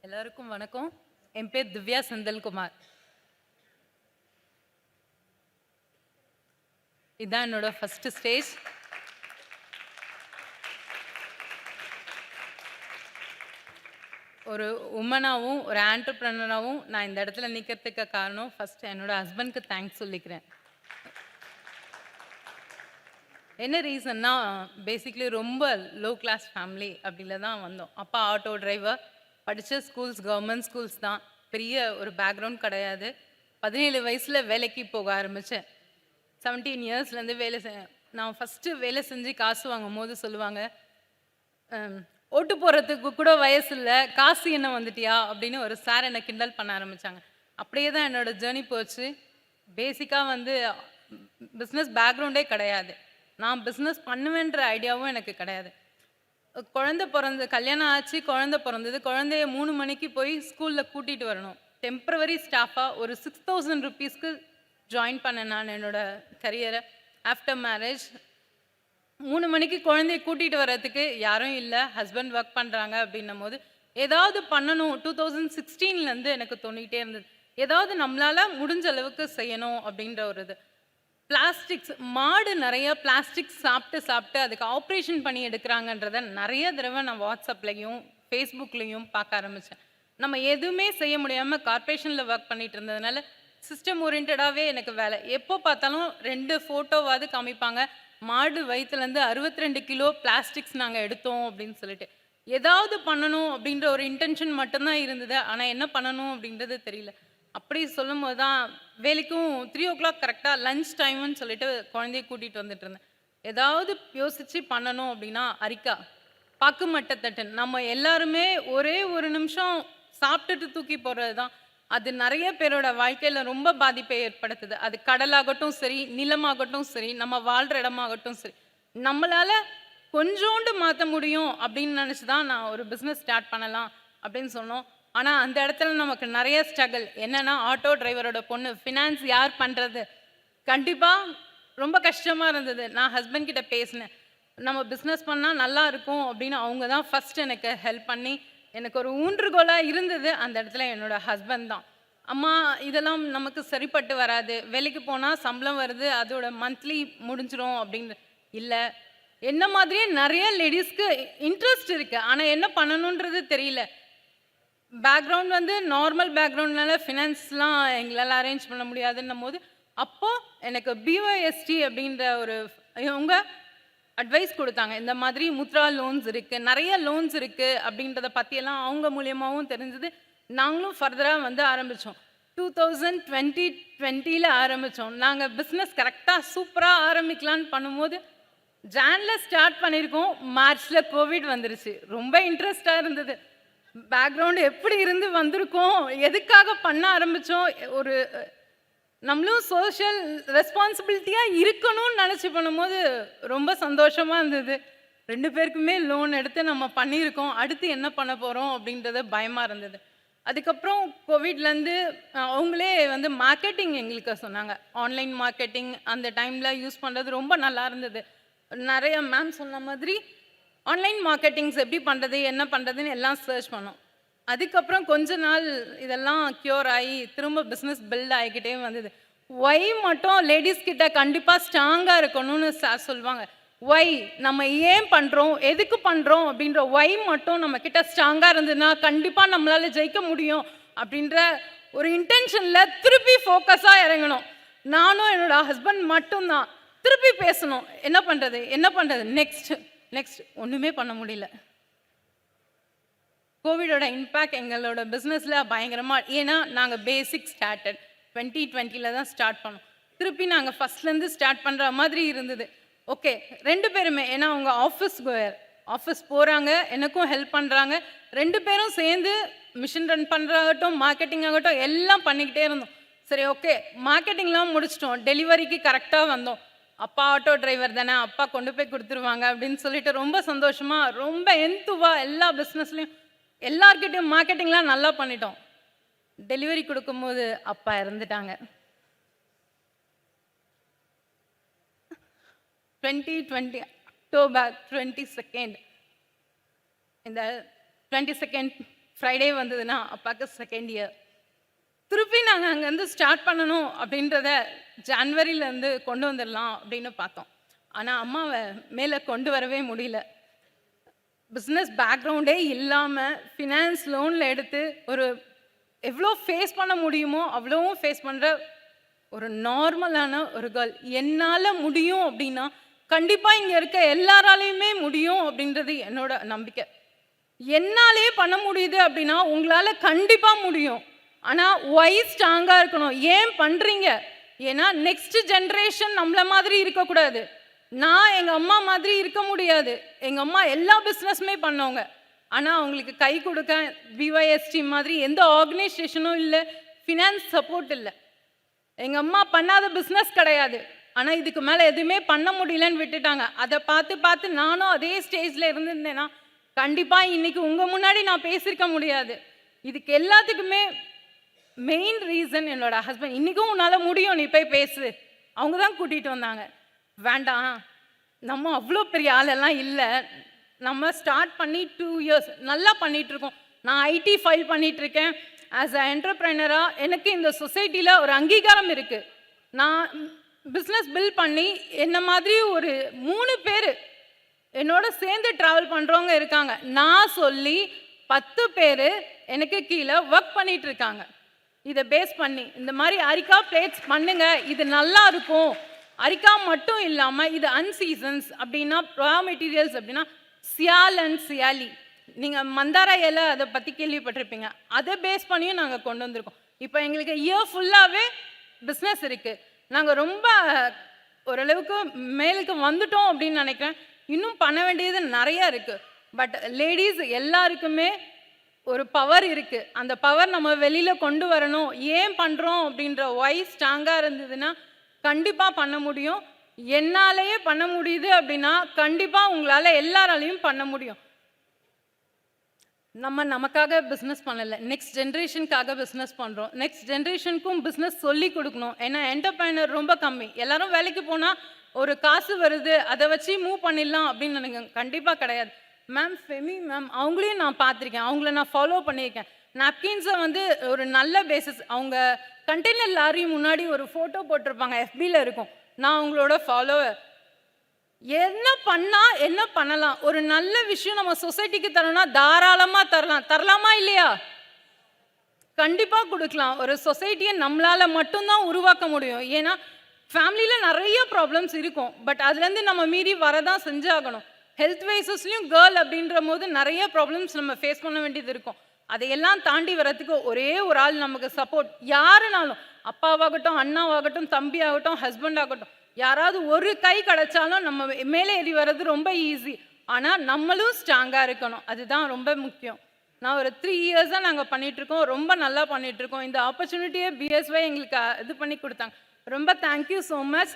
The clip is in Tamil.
எல்லாருக்கும் வணக்கம். என் பேர் திவ்யா செந்தில்குமார். இதான் என்னோட ஃபர்ஸ்ட் ஸ்டேஜ். ஒரு உமனாகவும் ஒரு ஆண்டர்பிரனராகவும் நான் இந்த இடத்துல நிற்கிறதுக்கு காரணம் ஃபர்ஸ்ட் என்னோட ஹஸ்பண்ட்க்கு தேங்க்ஸ் சொல்லிக்கிறேன். என்ன ரீசன்னா பேசிக்லி ரொம்ப லோ கிளாஸ் ஃபேமிலி அப்படில தான் வந்தோம். அப்பா ஆட்டோ டிரைவர், படித்த ஸ்கூல்ஸ் கவர்மெண்ட் ஸ்கூல்ஸ் தான், பெரிய ஒரு பேக்ரவுண்ட் கிடையாது. 17 வயசில் வேலைக்கு போக ஆரம்பித்தேன். 17 இயர்ஸ்லேருந்து வேலை நான் ஃபஸ்ட்டு வேலை செஞ்சு காசு வாங்கும் போது சொல்லுவாங்க, ஓட்டு போகிறதுக்கு கூட வயசு இல்லை, காசு என்ன வந்துட்டியா அப்படின்னு ஒரு சார் என்னை கிண்டல் பண்ண ஆரம்பித்தாங்க. அப்படியே தான் என்னோடய ஜேர்னி போச்சு. பேசிக்காக பிஸ்னஸ் பேக்ரவுண்டே கிடையாது. நான் பிஸ்னஸ் பண்ணுவேன்ற ஐடியாவும் எனக்கு கிடையாது. குழந்தை பிறந்து கல்யாணம் ஆச்சு, குழந்தை பிறந்தது. குழந்தைய 3 மணிக்கு போய் ஸ்கூலில் கூட்டிகிட்டு வரணும். டெம்ப்ரவரி ஸ்டாஃபாக ஒரு 6000 ருபீஸ்க்கு ஜாயின் பண்ணேன் நான் என்னோடய கரியரை. ஆஃப்டர் மேரேஜ் 3 மணிக்கு குழந்தைய கூட்டிகிட்டு வர்றதுக்கு யாரும் இல்லை, ஹஸ்பண்ட் ஒர்க் பண்ணுறாங்க அப்படின்னும் போது ஏதாவது பண்ணணும். 2016 எனக்கு தோணிக்கிட்டே இருந்தது, ஏதாவது நம்மளால் முடிஞ்ச அளவுக்கு செய்யணும் அப்படின்ற ஒரு இது. பிளாஸ்டிக்ஸ் மாடு நிறைய பிளாஸ்டிக்ஸ் சாப்பிட்டு அதுக்கு ஆப்ரேஷன் பண்ணி எடுக்கிறாங்கன்றத நிறைய தடவை நான் வாட்ஸ்அப்லேயும் ஃபேஸ்புக்லேயும் பார்க்க ஆரம்பித்தேன். நம்ம எதுவுமே செய்ய முடியாமல் கார்ப்பரேஷனில் ஒர்க் பண்ணிட்டு இருந்ததுனால சிஸ்டம் ஓரியன்டாகவே எனக்கு வேலை. எப்போ பார்த்தாலும் 2 ஃபோட்டோவாவது காமிப்பாங்க, மாடு வயிற்றுலேருந்து 62 கிலோ பிளாஸ்டிக்ஸ் நாங்கள் எடுத்தோம் அப்படின்னு சொல்லிட்டு. ஏதாவது பண்ணணும் அப்படின்ற ஒரு இன்டென்ஷன் மட்டும்தான் இருந்தது, ஆனால் என்ன பண்ணணும் அப்படின்றது தெரியல. அப்படி சொல்லும் போது தான் வேலைக்கும் 3 o'clock கரெக்டாக லஞ்ச் டைம்னு சொல்லிட்டு குழந்தைய கூட்டிகிட்டு வந்துட்டு இருந்தேன். ஏதாவது யோசித்து பண்ணணும் அப்படின்னா அரிக்கா பாக்கு மட்டத்தட்டு நம்ம எல்லாருமே ஒரே ஒரு நிமிஷம் சாப்பிட்டுட்டு தூக்கி போடுறது தான். அது நிறைய பேரோட வாழ்க்கையில் ரொம்ப பாதிப்பை ஏற்படுத்துது. அது கடலாகட்டும் சரி, நிலமாகட்டும் சரி, நம்ம வாழ்கிற இடமாகட்டும் சரி, நம்மளால் கொஞ்சோண்டு மாற்ற முடியும் அப்படின்னு நினச்சி தான் நான் ஒரு பிஸ்னஸ் ஸ்டார்ட் பண்ணலாம் அப்படின்னு சொன்னோம். ஆனால் அந்த இடத்துல நமக்கு நிறைய ஸ்ட்ரகிள். என்னென்னா, ஆட்டோ டிரைவரோட பொண்ணு, ஃபினான்ஸ் யார் பண்ணுறது? கண்டிப்பாக ரொம்ப கஷ்டமாக இருந்தது. நான் ஹஸ்பண்ட் கிட்ட பேசினேன், நம்ம பிஸ்னஸ் பண்ணால் நல்லா இருக்கும் அப்படின்னு. அவங்க தான் ஃபஸ்ட் எனக்கு ஹெல்ப் பண்ணி எனக்கு ஒரு ஊன்றுகோலாக இருந்தது. அந்த இடத்துல என்னோடய ஹஸ்பண்ட் தான், அம்மா இதெல்லாம் நமக்கு சரிப்பட்டு வராது, வேலைக்கு போனால் சம்பளம் வருது, அதோட மந்த்லி முடிஞ்சிடும் அப்படின்னு. இல்லை, என்ன மாதிரியே நிறைய லேடிஸ்க்கு இன்ட்ரெஸ்ட் இருக்குது, ஆனால் என்ன பண்ணணுன்றது தெரியல. பேக்ரவுண்ட் நார்மல் பேக்ரவுண்ட்னால ஃபினான்ஸ்லாம் எங்களால் அரேஞ்ச் பண்ண முடியாதுன்னும் போது அப்போது எனக்கு பிஒஎஸ்டி அப்படின்ற ஒரு இவங்க அட்வைஸ் கொடுத்தாங்க. இந்த மாதிரி முத்ரா லோன்ஸ் இருக்குது, நிறைய லோன்ஸ் இருக்குது அப்படின்றத பற்றியெல்லாம் அவங்க மூலியமாகவும் தெரிஞ்சது. நாங்களும் ஃபர்தராக ஆரம்பித்தோம். 2020 ஆரம்பித்தோம். நாங்கள் பிஸ்னஸ் கரெக்டாக சூப்பராக ஆரம்பிக்கலான்னு பண்ணும்போது ஜானில் ஸ்டார்ட் பண்ணியிருக்கோம். மார்ச்சில் கோவிட் வந்துருச்சு. ரொம்ப இன்ட்ரெஸ்டாக இருந்தது. பேக்ரவுண்டு எப்படி இருந்து வந்திருக்கோம், எதுக்காக பண்ண ஆரம்பித்தோம், ஒரு நம்மளும் சோஷியல் ரெஸ்பான்சிபிலிட்டியாக இருக்கணும்னு நினச்சி பண்ணும்போது ரொம்ப சந்தோஷமாக இருந்தது. 2 பேருக்குமே லோன் எடுத்து நம்ம பண்ணியிருக்கோம். அடுத்து என்ன பண்ண போகிறோம் அப்படின்றது பயமாக இருந்தது. அதுக்கப்புறம் கோவிட்லேருந்து அவங்களே மார்க்கெட்டிங் எங்களுக்கு சொன்னாங்க. ஆன்லைன் மார்க்கெட்டிங் அந்த டைமில் யூஸ் பண்ணுறது ரொம்ப நல்லா இருந்தது. நிறைய மேம் சொன்ன மாதிரி ஆன்லைன் மார்க்கெட்டிங்ஸ் எப்படி பண்ணுறது, என்ன பண்ணுறதுன்னு எல்லாம் சர்ச் பண்ணோம். அதுக்கப்புறம் கொஞ்ச நாள் இதெல்லாம் க்யூர் ஆகி திரும்ப பிஸ்னஸ் பில்ட் ஆகிக்கிட்டே வந்தது. ஒய் மட்டும் லேடிஸ் கிட்ட கண்டிப்பாக ஸ்ட்ராங்காக இருக்கணும்னு சார் சொல்லுவாங்க. ஒய் நம்ம ஏன் பண்ணுறோம், எதுக்கு பண்ணுறோம் அப்படின்ற ஒய் மட்டும் நம்ம கிட்ட ஸ்ட்ராங்காக இருந்ததுன்னா கண்டிப்பாக நம்மளால் ஜெயிக்க முடியும் அப்படின்ற ஒரு இன்டென்ஷனில் திருப்பி ஃபோக்கஸாக இறங்கணும். நானும் என்னோடய ஹஸ்பண்ட் மட்டும்தான் திருப்பி பேசணும். என்ன பண்ணுறது நெக்ஸ்ட் ஒன்றுமே பண்ண முடியல. கோவிடோட இம்பேக்ட் எங்களோட பிஸ்னஸில் பயங்கரமாக. ஏன்னா நாங்கள் பேசிக் ஸ்டார்டட் 2020 தான் ஸ்டார்ட் பண்ணோம். திருப்பி நாங்கள் ஃபஸ்ட்லேருந்து ஸ்டார்ட் பண்ணுற மாதிரி இருந்தது. ஓகே, 2 பேருமே, ஏன்னா அவங்க ஆஃபீஸ் போகிறாங்க, எனக்கும் ஹெல்ப் பண்ணுறாங்க. 2 பேரும் சேர்ந்து மிஷின் ரன் பண்ணுறாகட்டும், மார்க்கெட்டிங் ஆகட்டும், எல்லாம் பண்ணிக்கிட்டே இருந்தோம். சரி, ஓகே, மார்க்கெட்டிங்லாம் முடிச்சிட்டோம். டெலிவரிக்கு கரெக்டாக வந்தோம். அப்பா ஆட்டோ டிரைவர் தானே, அப்பா கொண்டு போய் கொடுத்துருவாங்க அப்படின்னு சொல்லிட்டு ரொம்ப சந்தோஷமாக, ரொம்ப எந்துவாக எல்லா பிஸ்னஸ்லையும் எல்லார்கிட்டையும் மார்க்கெட்டிங்லாம் நல்லா பண்ணிட்டோம். டெலிவரி கொடுக்கும்போது அப்பா இறந்துட்டாங்க. 2020 அக்டோபர் 22 இந்த 22 ஃப்ரைடே வந்ததுன்னா அப்பாவுக்கு செகண்ட் இயர். திருப்பி நாங்கள் அங்கேருந்து ஸ்டார்ட் பண்ணணும் அப்படின்றத ஜான்வரியிலேருந்து கொண்டு வந்துடலாம் அப்படின்னு பார்த்தோம். ஆனால் அம்மாவை மேலே கொண்டு வரவே முடியல. பிஸ்னஸ் பேக்ரவுண்டே இல்லாமல் ஃபினான்ஸ் லோனில் எடுத்து ஒரு எவ்வளோ ஃபேஸ் பண்ண முடியுமோ அவ்வளோவும் ஃபேஸ் பண்ணுற ஒரு நார்மலான ஒரு கேர்ள். என்னால் முடியும் அப்படின்னா கண்டிப்பாக இங்கே இருக்க எல்லாராலையுமே முடியும் அப்படின்றது என்னோட நம்பிக்கை. என்னாலே பண்ண முடியுது அப்படின்னா உங்களால் கண்டிப்பாக முடியும். ஆனால் ஒய் ஸ்ட்ராங்காக இருக்கணும். ஏன் பண்ணுறீங்க? ஏன்னா நெக்ஸ்ட் ஜென்ரேஷன் நம்மள மாதிரி இருக்கக்கூடாது. நான் எங்கள் அம்மா மாதிரி இருக்க முடியாது. எங்கள் அம்மா எல்லா பிஸ்னஸுமே பண்ணவங்க. ஆனால் அவங்களுக்கு கை கொடுக்க பிஒய்எஸ்டி மாதிரி எந்த ஆர்கனைசேஷனும் இல்லை, ஃபினான்ஸ் சப்போர்ட் இல்லை. எங்கள் அம்மா பண்ணாத பிஸ்னஸ் கிடையாது. ஆனால் இதுக்கு மேலே எதுவுமே பண்ண முடியலன்னு விட்டுட்டாங்க. அதை பார்த்து பார்த்து நானும் அதே ஸ்டேஜில் இருந்திருந்தேன்னா கண்டிப்பாக இன்றைக்கி உங்கள் முன்னாடி நான் பேசியிருக்க முடியாது. இதுக்கு எல்லாத்துக்குமே மெயின் ரீசன் என்னோட ஹஸ்பண்ட். இன்றைக்கும் உன்னால் முடியும், நீ போய் பேசு. அவங்க தான் கூட்டிகிட்டு வந்தாங்க. வேண்டாம், நம்ம அவ்வளோ பெரிய ஆளெல்லாம் இல்லை, நம்ம ஸ்டார்ட் பண்ணி 2 இயர்ஸ் நல்லா பண்ணிகிட்ருக்கோம். நான் ஐடி ஃபைல் பண்ணிகிட்ருக்கேன். ஆஸ் அ என்டர்ப்ரைனராக எனக்கு இந்த சொசைட்டியில் ஒரு அங்கீகாரம் இருக்குது. நான் பிஸ்னஸ் பில்ட் பண்ணி என்ன மாதிரி ஒரு 3 பேர் என்னோட சேர்ந்து ட்ராவல் பண்ணுறவங்க இருக்காங்க. நான் சொல்லி 10 பேர் எனக்கு கீழே ஒர்க் பண்ணிகிட்ருக்காங்க. இதை பேஸ் பண்ணி இந்த மாதிரி அரிக்கா பிளேட்ஸ் பண்ணுங்க, இது நல்லா இருக்கும். அரிக்கா மட்டும் இல்லாமல் இது அன்சீசன்ஸ் அப்படின்னா ரா மெட்டீரியல்ஸ் அப்படின்னா சியால் அண்ட் சியாலி, நீங்கள் மந்தாரா இலை அதை பற்றி கேள்விப்பட்டிருப்பீங்க. அதை பேஸ் பண்ணியும் நாங்கள் கொண்டு வந்திருக்கோம். இப்போ எங்களுக்கு இயர் ஃபுல்லாகவே பிஸ்னஸ் இருக்குது. நாங்கள் ரொம்ப ஓரளவுக்கு மேலுக்கு வந்துட்டோம் அப்படின்னு நினைக்கிறேன். இன்னும் பண்ண வேண்டியது நிறையா இருக்குது. பட் லேடிஸ் எல்லாருக்குமே ஒரு பவர் இருக்குது. அந்த பவர் நம்ம வெளியில் கொண்டு வரணும். ஏன் பண்ணுறோம் அப்படின்ற ஒய் ஸ்ட்ராங்காக இருந்ததுன்னா கண்டிப்பாக பண்ண முடியும். என்னாலேயே பண்ண முடியுது அப்படின்னா கண்டிப்பாக உங்களால் எல்லாராலையும் பண்ண முடியும். நம்ம நமக்காக பிஸ்னஸ் பண்ணலை, நெக்ஸ்ட் ஜென்ரேஷனுக்காக பிஸ்னஸ் பண்ணுறோம். நெக்ஸ்ட் ஜென்ரேஷனுக்கும் பிஸ்னஸ் சொல்லி கொடுக்கணும். ஏன்னா என்டர்பிரைனர் ரொம்ப கம்மி. எல்லாரும் வேலைக்கு போனால் ஒரு காசு வருது, அதை வச்சு மூவ் பண்ணிடலாம் அப்படின்னு நினைக்கிறேன். கண்டிப்பாக கிடையாது. மேம் ஃபெமி மேம் அவங்களையும் நான் பார்த்துருக்கேன், அவங்கள நான் ஃபாலோ பண்ணியிருக்கேன். நாப்கின்ஸை வந்து ஒரு நல்ல பேசிஸ், அவங்க கண்டெய்னர் லாரி முன்னாடி ஒரு ஃபோட்டோ போட்டிருப்பாங்க, எஃபியில் இருக்கும். நான் அவங்களோட ஃபாலோவர். என்ன பண்ணால் என்ன பண்ணலாம், ஒரு நல்ல விஷயம் நம்ம சொசைட்டிக்கு தரணும்னா தாராளமாக தரலாமா இல்லையா? கண்டிப்பாக கொடுக்கலாம். ஒரு சொசைட்டியை நம்மளால் மட்டும்தான் உருவாக்க முடியும். ஏன்னா ஃபேமிலியில் நிறைய ப்ராப்ளம்ஸ் இருக்கும். பட் அதுலேருந்து நம்ம மீறி வரதான் செஞ்சாகணும். ஹெல்த் வைசஸ்லையும் கேர்ள் அப்படின்ற போது நிறைய ப்ராப்ளம்ஸ் நம்ம ஃபேஸ் பண்ண வேண்டியது இருக்கும். அதையெல்லாம் தாண்டி வரத்துக்கு ஒரே ஒரு ஆள் நமக்கு சப்போர்ட். யாருனாலும், அப்பாவாகட்டும், அண்ணாவாகட்டும், தம்பி ஆகட்டும், ஹஸ்பண்ட் ஆகட்டும், யாராவது ஒரு கை கிடைச்சாலும் நம்ம மேலே ஏறி வர்றது ரொம்ப ஈஸி. ஆனால் நம்மளும் ஸ்ட்ராங்காக இருக்கணும், அதுதான் ரொம்ப முக்கியம். நான் ஒரு 3 இயர்ஸாக நாங்கள் பண்ணிகிட்ருக்கோம், ரொம்ப நல்லா பண்ணிகிட்ருக்கோம். இந்த ஆப்பர்ச்சுனிட்டியை பிஎஸ்ஒய் எங்களுக்கு இது பண்ணி கொடுத்தாங்க. ரொம்ப தேங்க்யூ ஸோ மச்.